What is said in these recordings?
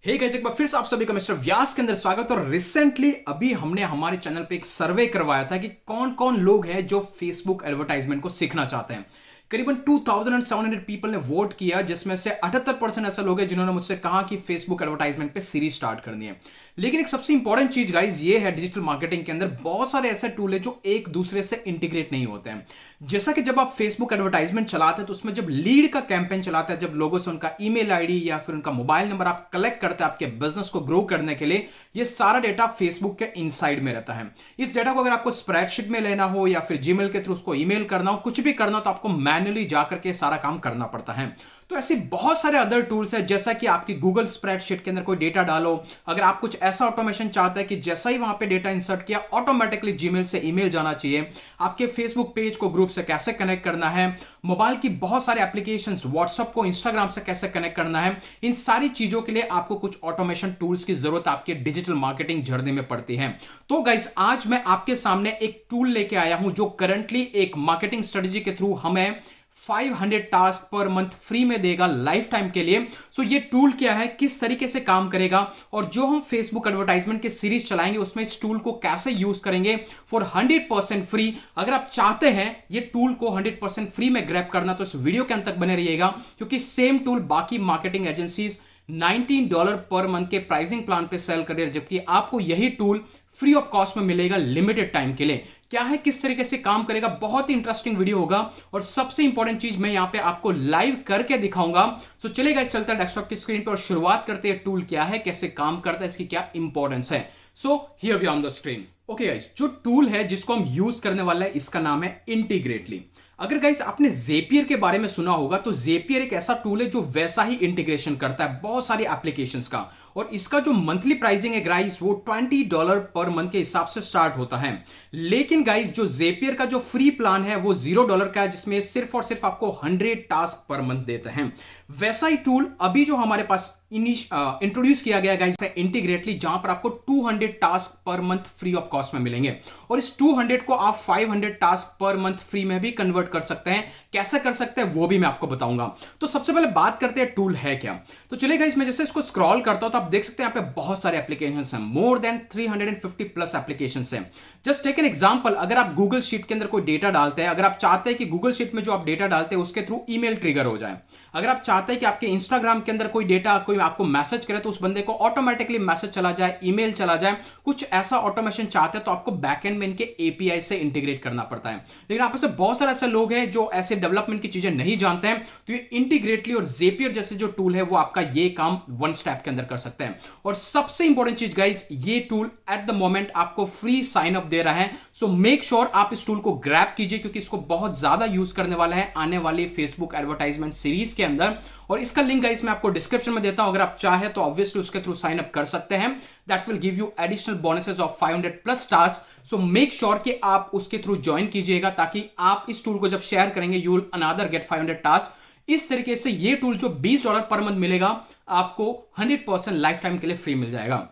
Hey guys, एक बार फिर से आप सभी का मिस्टर व्यास के अंदर स्वागत। और रिसेंटली अभी हमने हमारे चैनल पे एक सर्वे करवाया था कि कौन कौन लोग हैं जो फेसबुक एडवर्टाइजमेंट को सीखना चाहते हैं। करीबन 2700 पीपल ने वोट किया, जिसमें से 78% ऐसे लोग हैं जिन्होंने मुझसे कहा कि फेसबुक एडवर्टाइजमेंट पे सीरीज स्टार्ट करनी है। लेकिन एक सबसे इंपॉर्टेंट चीज गाइस ये है, डिजिटल मार्केटिंग के अंदर बहुत सारे ऐसे टूल है जो एक दूसरे से इंटीग्रेट नहीं होते हैं। जैसा कि जब आप फेसबुक एडवर्टाइजमेंट चलाते हैं तो उसमें जब लीड का कैंपेन चलाते हैं, जब लोगों से उनका ईमेल आईडी या फिर उनका मोबाइल नंबर आप कलेक्ट करते हैं आपके बिजनेस को ग्रो करने के लिए, ये सारा डेटा फेसबुक के इनसाइड में रहता है। इस डेटा को अगर आपको स्प्रेडशीट में लेना हो या फिर जीमेल के थ्रू उसको ईमेल करना हो, कुछ भी करना हो, तो आपको मैन्युअली जाकर के सारा काम करना पड़ता है। तो ऐसे बहुत सारे अदर टूल्स हैं, जैसा कि आपकी गूगल स्प्रेडशीट के अंदर कोई डेटा डालो, अगर आप कुछ ऐसा ऑटोमेशन चाहते हैं कि जैसा ही वहां पे डेटा इंसर्ट किया ऑटोमेटिकली जीमेल से ईमेल जाना चाहिए, आपके फेसबुक पेज को ग्रुप से कैसे कनेक्ट करना है, मोबाइल की बहुत सारे एप्लीकेशंस व्हाट्सएप को इंस्टाग्राम से कैसे कनेक्ट करना है, इन सारी चीजों के लिए आपको कुछ ऑटोमेशन टूल्स की जरूरत आपके डिजिटल मार्केटिंग जर्नी में पड़ती है। तो गाइस, आज मैं आपके सामने एक टूल लेके आया हूं जो करंटली एक मार्केटिंग स्ट्रेटजी के थ्रू हमें 500 टास्क पर मंथ फ्री में देगा लाइफ टाइम के लिए। सो ये टूल क्या है, किस तरीके से काम करेगा, और जो हम फेसबुक एडवर्टाइजमेंट के सीरीज चलाएंगे उसमें इस टूल को कैसे यूज करेंगे फॉर 100% फ्री। अगर आप चाहते हैं ये टूल को 100% फ्री में ग्रैब करना तो इस वीडियो के अंत तक बने रहिएगा, क्योंकि सेम टूल बाकी मार्केटिंग एजेंसीज $19 पर मंथ के प्राइसिंग प्लान पे सेल कर रही है, जबकि आपको यही टूल फ्री ऑफ कॉस्ट में मिलेगा लिमिटेड टाइम के लिए। क्या है, किस तरीके से काम करेगा, बहुत ही इंटरेस्टिंग वीडियो होगा। और सबसे इंपॉर्टेंट चीज मैं यहां पे आपको लाइव करके दिखाऊंगा। सो चलेगा, इस चलता है डेस्कटॉप की स्क्रीन पर और शुरुआत करते हैं। टूल क्या है, कैसे काम करता है, इसकी क्या इंपॉर्टेंस है। So here we on the screen. Okay guys, जो टूल है जिसको हम यूज करने वाला है इसका नाम है इंटीग्रेटली। अगर गाइस आपने जेपियर के बारे में सुना होगा तो जेपियर एक ऐसा टूल है जो वैसा ही इंटीग्रेशन करता है बहुत सारी एप्लीकेशंस का, और इसका जो मंथली प्राइसिंग है गाइस वो $20 पर मंथ के हिसाब से स्टार्ट होता है। लेकिन गाइस जो जेपियर का जो फ्री प्लान है वो $0 का है, जिसमें सिर्फ और सिर्फ आपको 100 टास्क पर मंथ देते हैं। वैसा ही टूल अभी जो हमारे पास इंट्रोड्यूस किया गया गाइस इंटीग्रेटली, जहां पर आपको 200 task per month free of cost में मिलेंगे, और इस 200 को आप 500 टास्क पर मंथ फ्री में भी कन्वर्ट कर सकते हैं। कैसे कर सकते हैं वो भी मैं आपको बताऊंगा। तो सबसे पहले बात करते हैं टूल है क्या। तो चलिए गाइस, मैं जैसे इसको स्क्रॉल करता हूं तो आप देख सकते हैं यहाँ पे बहुत सारे एप्लीकेशंस हैं, मोर देन 350 प्लस एप्लीकेशंस हैं। जस्ट टेक एन एग्जांपल, अगर आप गूगल शीट के अंदर कोई डेटा डालते हैं, अगर आप चाहते हैं कि गूगल शीट में जो आप डेटा डालते हैं उसके थ्रू ईमेल ट्रिगर हो जाए, अगर आप चाहते हैं कि आपके इंस्टाग्राम के अंदर कोई डेटा कोई आपको मैसेज करे तो उस बंदे को ऑटोमेटिकली मैसेज चला जाए, ईमेल चला जाए, कुछ ऐसा ऑटोमेशन चाहते हैं तो आपको बैकएंड में इनके एपीआई से इंटीग्रेट करना पड़ता है। लेकिन आप में बहुत सारे ऐसे लोग हैं जो ऐसे डेवलपमेंट की चीजें नहीं जानते हैं, तो ये इंटीग्रेटली और जेपियर जैसे जो टूल है वो आपका ये काम वन स्टेप के अंदर कर सकते हैं। और सबसे इंपॉर्टेंट चीज गाइस, ये टूल एट द मोमेंट आपको फ्री साइन अप दे रहा है। सो मेक श्योर आप इस टूल को ग्रैब कीजिए, क्योंकि इसको बहुत ज्यादा यूज करने वाला है आने वाली फेसबुक एडवर्टाइजमेंट सीरीज के अंदर। और इसका लिंक गाइस मैं आपको डिस्क्रिप्शन में देता हूं, अगर आप चाहे तो ऑब्वियसली उसके थ्रू साइन अप कर सकते हैं। That will give you additional bonuses of 500 plus task. So make sure कि आप उसके थ्रू ज्वाइन कीजिएगा, ताकि आप इस टूल को जब शेयर करेंगे you will another get 500 task. इस तरीके से ये टूल जो $20 पर मंथ मिलेगा आपको 100% लाइफ टाइम के लिए फ्री मिल जाएगा।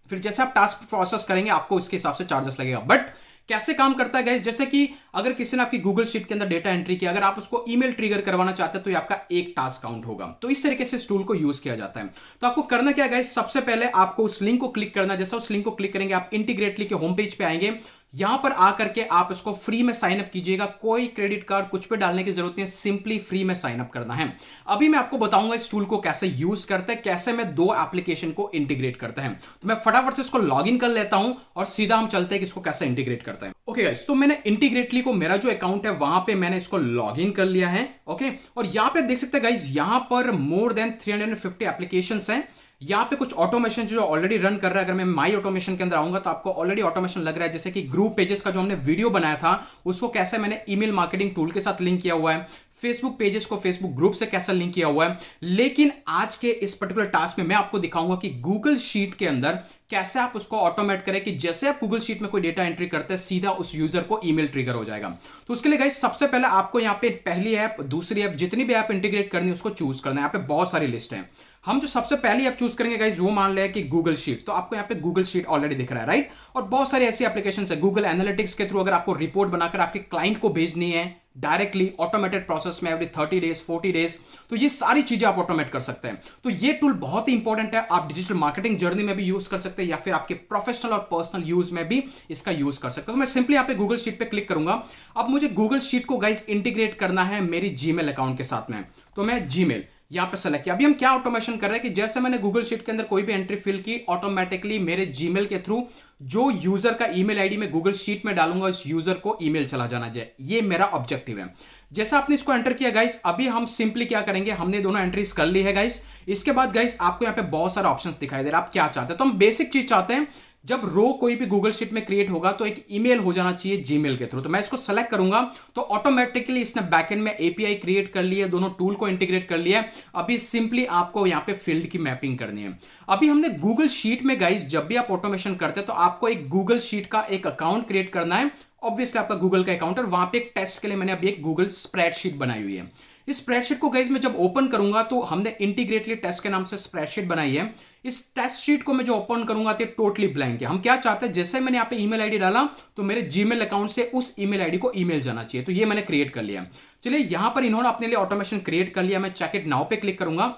फिर जैसे आप टास्क प्रोसेस करेंगे आपको इसके हिसाब से चार्जेस लगेगा। बट कैसे काम करता है गाइस, जैसे कि अगर किसी ने आपकी गूगल शीट के अंदर डेटा एंट्री किया, अगर आप उसको ईमेल ट्रिगर करवाना चाहते हैं तो ये आपका एक टास्क काउंट होगा। तो इस तरीके से इस टूल को यूज किया जाता है। तो आपको करना क्या है गाइस, सबसे पहले आपको उस लिंक को क्लिक करना है। जैसा उस लिंक को क्लिक करेंगे आप इंटीग्रेटली के होम पेज पे आएंगे। यहां पर आकर के आप इसको फ्री में साइन अप कीजिएगा, कोई क्रेडिट कार्ड कुछ पे डालने की जरूरत नहीं है, सिंपली फ्री में साइन अप करना है। अभी मैं आपको बताऊंगा इस टूल को कैसे यूज करते हैं, कैसे मैं दो एप्लीकेशन को इंटीग्रेट करते हैं। तो मैं फटाफट से इसको लॉग इन कर लेता हूं और सीधा हम चलते हैं कि इसको कैसे इंटीग्रेट करते हैं। ओके गाइस, तो मैंने इंटीग्रेटली को मेरा जो अकाउंट है वहां पे मैंने इसको लॉग इन कर लिया है। ओके, और यहां पे देख सकते हैं गाइस, यहां पर मोर देन 350 एप्लीकेशंस हैं। यहां पे कुछ ऑटोमेशन जो ऑलरेडी रन कर रहा है, अगर मैं माई ऑटोमेशन के अंदर आऊंगा तो आपको ऑलरेडी ऑटोमेशन लग रहा है, जैसे कि ग्रुप पेजेस का जो हमने वीडियो बनाया था उसको कैसे मैंने ईमेल मार्केटिंग टूल के साथ लिंक किया हुआ है, फेसबुक पेजेस को फेसबुक ग्रुप से कैसे लिंक किया हुआ है। लेकिन आज के इस पर्टिकुलर टास्क में मैं आपको दिखाऊंगा कि गूगल शीट के अंदर कैसे आप उसको ऑटोमेट करें कि जैसे आप गूगल शीट में कोई डेटा एंट्री करते हैं सीधा उस यूजर को ईमेल ट्रिगर हो जाएगा। तो उसके लिए गाइस सबसे पहले आपको यहां पे पहली ऐप, दूसरी ऐप, जितनी भी ऐप इंटीग्रेट करनी है उसको चूज करना है। यहां पे बहुत सारी लिस्ट है। हम जो सबसे पहली ऐप चूज करेंगे गाइस वो मान लें कि गूगल शीट। तो आपको यहां पे गूगल शीट ऑलरेडी दिख रहा है, राइट। और बहुत सारी ऐसी एप्लीकेशंस है, गूगल एनालिटिक्स के थ्रू अगर आपको रिपोर्ट बनाकर आपके क्लाइंट को भेजनी है, डायरेक्टली ऑटोमेटेड प्रोसेस में एवरी 30 डेज 40 डेज। तो ये सारी चीजें आप ऑटोमेट कर सकते हैं। तो ये टूल बहुत ही इंपॉर्टेंट है, आप डिजिटल मार्केटिंग जर्नी में भी यूज कर सकते हैं या फिर आपके प्रोफेशनल और पर्सनल यूज में भी इसका यूज कर सकते हैं। तो मैं सिंपली यहाँ पे गूगल शीट पे क्लिक करूंगा। अब मुझे गूगल शीट को गाइस इंटीग्रेट करना है मेरी जीमेल अकाउंट के साथ में, तो मैं जीमेल यहां पे सेलेक्ट किया। अभी हम क्या ऑटोमेशन कर रहे हैं कि जैसे मैंने गूगल शीट के अंदर कोई भी एंट्री फिल की, ऑटोमेटिकली मेरे जीमेल के थ्रू जो यूजर का ईमेल आईडी मैं गूगल शीट में डालूंगा, इस यूजर को ईमेल चला जाना चाहिए। ये मेरा ऑब्जेक्टिव है। जैसा आपने इसको एंटर किया गाइस, अभी हम सिंपली क्या करेंगे, हमने दोनों एंट्रीज कर ली है गाइस। इसके बाद गाइस आपको यहाँ पे बहुत सारे ऑप्शंस दिखाई दे रहा है, आप क्या चाहते हैं। तो हम बेसिक चीज चाहते हैं, जब रो कोई भी गूगल शीट में क्रिएट होगा तो एक ईमेल हो जाना चाहिए जीमेल के थ्रू। तो मैं इसको सेलेक्ट करूंगा तो ऑटोमेटिकली इसने बैकएंड में एपीआई क्रिएट कर लिया, दोनों टूल को इंटीग्रेट कर लिया है। अभी सिंपली आपको यहां पे फील्ड की मैपिंग करनी है। अभी हमने गूगल शीट में गाइस, जब भी आप ऑटोमेशन करते हैं तो आपको एक गूगल शीट का एक अकाउंट क्रिएट करना है। ऑब्वियसली आपका गूगल का अकाउंट है, वहां पे एक टेस्ट के लिए मैंने अभी एक गूगल स्प्रेडशीट बनाई हुई है। इस स्प्रेडशीट को गाइस मैं जब ओपन करूंगा तो हमने इंटीग्रेटली टेस्ट के नाम से स्प्रेडशीट बनाई है। इस टेस्ट शीट को मैं जो ओपन करूंगा तो टोटली ब्लैंक है। हम क्या चाहते हैं, जैसे मैंने यहाँ पे ईमेल आईडी डाला तो मेरे जीमेल अकाउंट से उस ईमेल आईडी को ईमेल जाना चाहिए। तो ये मैंने क्रिएट कर लिया। चलिए यहां पर इन्होंने अपने लिए ऑटोमेशन क्रिएट कर लिया। मैं चेक इट नाउ पे क्लिक करूंगा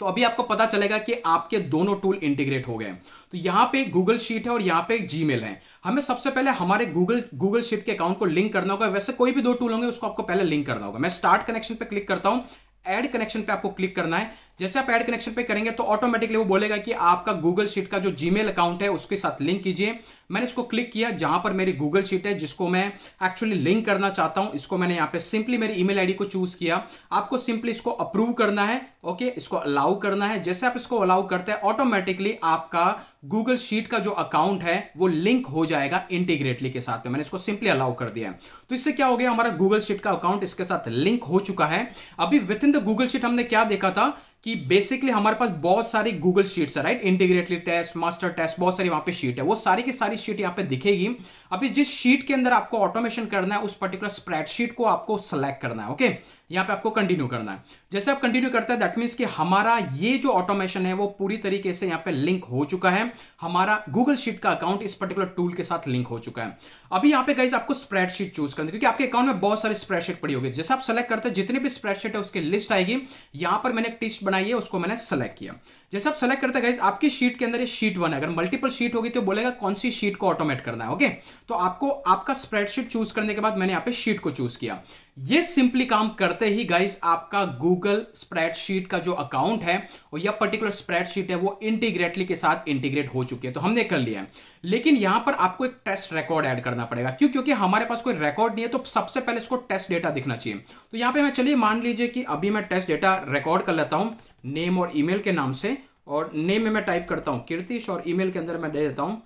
तो अभी आपको पता चलेगा कि आपके दोनों टूल इंटीग्रेट हो गए। तो यहां पे गूगल शीट है और यहां पे जीमेल है। हमें सबसे पहले हमारे गूगल शीट के अकाउंट को लिंक करना होगा। वैसे कोई भी दो टूल होंगे उसको आपको पहले लिंक करना होगा। मैं स्टार्ट कनेक्शन पे क्लिक करता हूं, ऐड कनेक्शन पे आपको क्लिक करना है। जैसे आप ऐड कनेक्शन पे करेंगे तो ऑटोमेटिकली वो बोलेगा कि आपका गूगल शीट का जो जीमेल अकाउंट है उसके साथ लिंक कीजिए। मैंने इसको क्लिक किया, जहां पर मेरी गूगल शीट है जिसको मैं एक्चुअली लिंक करना चाहता हूं, इसको मैंने यहां पे सिंपली मेरी ईमेल आईडी को चूज किया। आपको सिंपली इसको अप्रूव करना है, ओके, इसको अलाउ करना है। जैसे आप इसको अलाउ करते हैं ऑटोमेटिकली आपका गूगल शीट का जो अकाउंट है वो लिंक हो जाएगा इंटीग्रेटली के साथ में। मैंने इसको सिंपली अलाउ कर दिया है। तो इससे क्या हो गया, हमारा गूगल शीट का अकाउंट इसके साथ लिंक हो चुका है। अभी with in the Google sheet हमने क्या देखा था कि बेसिकली हमारे पास बहुत सारी गूगल शीट्स है, राइट, इंटीग्रेटली टेस्ट, मास्टर टेस्ट, बहुत सारी वहां पे शीट है। वो सारी की सारी शीट यहां पे दिखेगी। अभी जिस शीट के अंदर आपको ऑटोमेशन करना है उस पर्टिकुलर स्प्रेडशीट को आपको सेलेक्ट करना है, ओके। यहां पे आपको कंटिन्यू करना है। जैसे आप कंटिन्यू करते हैं दैट मींस कि हमारा ये जो ऑटोमेशन है वो पूरी तरीके से यहां पे लिंक हो चुका है। हमारा गूगल शीट का अकाउंट इस पर्टिकुलर टूल के साथ लिंक हो चुका है। अभी यहां पे गाइस आपको स्प्रेडशीट चूज करनी है क्योंकि आपके अकाउंट में बहुत सारी स्प्रेडशीट पड़ी होगी। जैसे आप सेलेक्ट करते हैं जितनी भी स्प्रेडशीट है उसकी लिस्ट आएगी। यहां पर मैंने एक टेस्ट बनाई है, उसको मैंने सेलेक्ट किया। जैसे आप सेलेक्ट करते हैं गाइस, आपकी शीट के अंदर ये शीट 1 है। अगर मल्टीपल शीट होगी तो बोलेगा कौन सी शीट को ऑटोमेट करना है, ओके। तो आपको आपका स्प्रेडशीट चूज करने के बाद मैंने यहां पे शीट को चूज किया। ये सिंपली काम करते ही गाइस आपका गूगल स्प्रेडशीट का जो अकाउंट है और यह पर्टिकुलर स्प्रेडशीट है वो इंटीग्रेटली के साथ इंटीग्रेट हो चुकी है। तो हमने कर लिया है, लेकिन यहां पर आपको एक टेस्ट रिकॉर्ड ऐड करना पड़ेगा। क्यों? क्योंकि हमारे पास कोई रिकॉर्ड नहीं है। तो सबसे पहले इसको टेस्ट डेटा दिखना चाहिए। तो यहां पे मैं, चलिए मान लीजिए कि अभी मैं टेस्ट डेटा रिकॉर्ड कर लेता हूं नेम और ईमेल के नाम से। और नेम में मैं टाइप करता हूं कीर्तिश और ईमेल के अंदर मैं दे देता हूं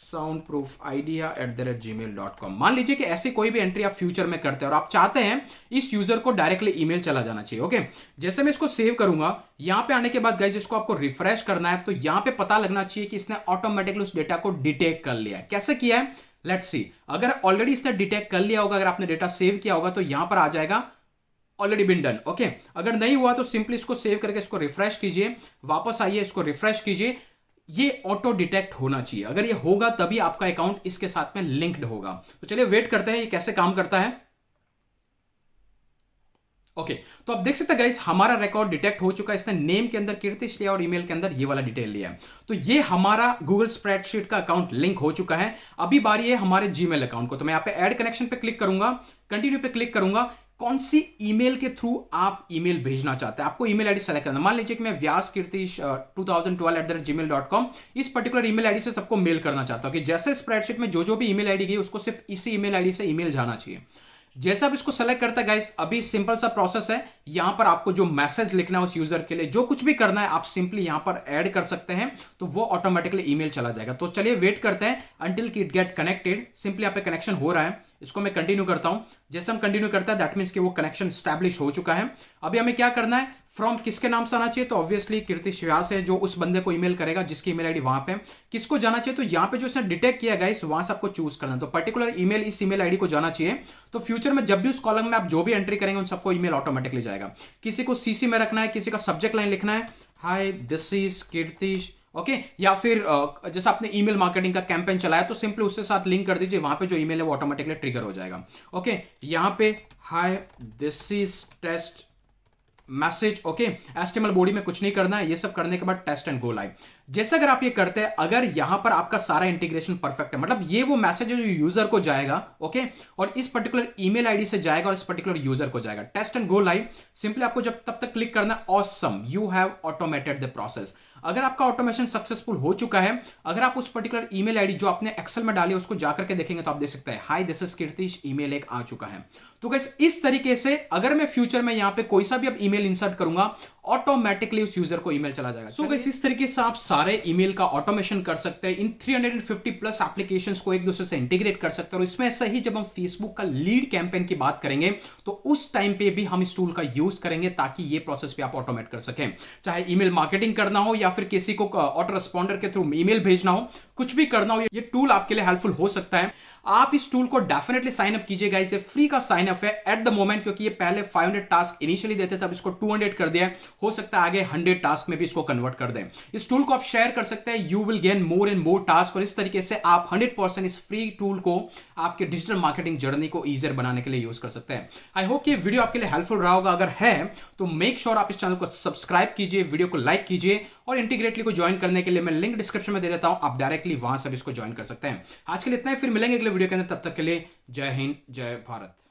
soundproofidea@gmail.com। मान लीजिए कि ऐसी कोई भी एंट्री आप फ्यूचर में करते हैं और आप चाहते हैं इस यूजर को डायरेक्टली ईमेल चला जाना चाहिए, ओके। जैसे मैं इसको सेव करूंगा, यहां पे आने के बाद गाइस इसको आपको रिफ्रेश करना है। तो यहां पे पता लगना चाहिए कि इसने ऑटोमेटिकली उस डेटा को डिटेक्ट कर लिया है। कैसे किया है, लेट्स सी। अगर ऑलरेडी इसने डिटेक्ट कर लिया होगा, अगर आपने डेटा सेव किया होगा तो यहां पर आ जाएगा ऑलरेडी बिन डन, ओके। अगर नहीं हुआ तो सिंपली इसको सेव करके इसको रिफ्रेश कीजिए, वापस आइए, इसको रिफ्रेश कीजिए। ये ऑटो डिटेक्ट होना चाहिए। अगर ये होगा तभी आपका अकाउंट इसके साथ में लिंक्ड होगा। तो चलिए वेट करते हैं ये कैसे काम करता है, ओके। तो आप देख सकते हैं गाइस हमारा रिकॉर्ड डिटेक्ट हो चुका है। इसने नेम के अंदर कीर्तिश लिया और ईमेल के अंदर ये वाला डिटेल लिया है। तो ये हमारा गूगल स्प्रेडशीट का अकाउंट लिंक हो चुका है। अभी बारी है हमारे जीमेल अकाउंट को। तो मैं यहाँ पे ऐड कनेक्शन पे क्लिक करूंगा, कंटिन्यू पे क्लिक करूंगा। कौन सी ईमेल के थ्रू आप ईमेल भेजना चाहते हैं, आपको ईमेल आईडी सेलेक्ट करना। मान लीजिए कि मैं व्यासकीर्तिश 2012@gmail.com इस पर्टिकुलर ईमेल आईडी से सबको मेल करना चाहता हूं कि जैसे स्प्रेडशीट में जो भी ईमेल आईडी गई उसको सिर्फ इसी ईमेल आईडी से ईमेल जाना चाहिए। जैसा आप इसको सेलेक्ट करता है गाइस, अभी सिंपल सा प्रोसेस है। यहां पर आपको जो मैसेज लिखना है उस यूजर के लिए, जो कुछ भी करना है आप सिंपली यहां पर ऐड कर सकते हैं, तो वो ऑटोमेटिकली ईमेल चला जाएगा। तो चलिए वेट करते हैं until it get connected. Simply यहाँ पे कनेक्शन हो रहा है, इसको मैं कंटिन्यू करता हूं। जैसे हम कंटिन्यू करता है दैट मींस कि वो कनेक्शन स्टैब्लिश हो चुका है। अभी हमें क्या करना है, फ्रॉम किसके नाम से आना चाहिए, तो ऑब्वियसली कीर्तिश व्यास है जो उस बंदे को ईमेल करेगा जिसकी ईमेल आईडी वहां पे। किसको जाना चाहिए, तो यहां पे जो इसने डिटेक्ट किया गाइस वहां से आपको चूज करना है। तो पर्टिकुलर ईमेल इस ईमेल आईडी को जाना चाहिए। तो फ्यूचर में जब भी उस कॉलम में आप जो भी एंट्री करेंगे उन सबको ईमेल ऑटोमेटिकली जाएगा। किसी को सीसी में रखना है, किसी का सब्जेक्ट लाइन लिखना है हाय दिस इज कीर्तिश, ओके या फिर जैसे आपने ईमेल मार्केटिंग का कैंपेन चलाया तो सिंपली उसके साथ लिंक कर दीजिए, वहां पे जो ईमेल है वो ऑटोमेटिकली ट्रिगर हो जाएगा। ओके यहां पे hi this is test message, okay HTML body में कुछ नहीं करना है, ये सब करने के बाद टेस्ट एंड गो लाइव। जैसे अगर आप ये करते हैं, अगर यहां पर आपका सारा इंटीग्रेशन परफेक्ट है, मतलब ये वो मैसेज है जो यूजर को जाएगा, ओके और इस पर्टिकुलर ईमेल आईडी से जाएगा और इस पर्टिकुलर यूजर को जाएगा। Test and go live simply आपको जब तब तक क्लिक करना है, awesome you have automated the process. अगर आपका ऑटोमेशन सक्सेसफुल हो चुका है, अगर आप उस पर्टिकुलर ईमेल आईडी जो आपने एक्सेल में डाली है उसको जाकर के देखेंगे तो आप देख सकते हैं हाय दिस इज कीर्तिश, ईमेल एक आ चुका है। तो गाइस इस तरीके से अगर मैं फ्यूचर में यहां पे कोई सा भी अब ईमेल इंसर्ट करूंगा, ऑटोमेटिकली उस यूजर को ईमेल चला जाएगा। सो गाइस इस तरीके से आप सारे ईमेल का ऑटोमेशन कर सकते हैं। इन 350 प्लस एप्लीकेशंस को एक दूसरे से इंटीग्रेट कर सकते हैं। और इसमें ऐसा ही जब हम फेसबुक का लीड कैंपेन की बात करेंगे तो उस टाइम पे भी हम इस टूल का यूज करेंगे ताकि ये प्रोसेस भी आप ऑटोमेट कर सकें। चाहे ईमेल मार्केटिंग करना हो या फिर किसी को ऑटो रिस्पॉन्डर के थ्रू ईमेल भेजना हो, कुछ भी करना हो, ये टूल आपके लिए हेल्पफुल हो सकता है। आप इस टूल को डेफिनेटली साइन अप कीजिएगा। इसे फ्री का साइन अप है एट द मोमेंट, क्योंकि ये पहले 500 टास्क इनिशियली देते थे, अब इसको 200 कर दिया है। हो सकता है आगे 100 टास्क में भी इसको कन्वर्ट कर दें। इस टूल को आप शेयर कर सकते हैं, you will gain more and more task. और इस तरीके से आप 100% इस फ्री टूल को आपके डिजिटल मार्केटिंग जर्नी को ईजियर बनाने के लिए यूज कर सकते हैं। आई होप ये वीडियो आपके लिए हेल्पफुल रहा होगा। अगर है तो मेक श्योर आप इस चैनल को सब्सक्राइब कीजिए, वीडियो को लाइक कीजिए और इंटीग्रेटली को ज्वाइन करने के लिए मैं लिंक डिस्क्रिप्शन में दे देता हूं, आप डायरेक्टली वहां से भी इसको ज्वाइन कर सकते हैं। आज के लिए इतना ही, फिर मिलेंगे अगले वीडियो के अंदर, तब तक के लिए जय हिंद जय भारत।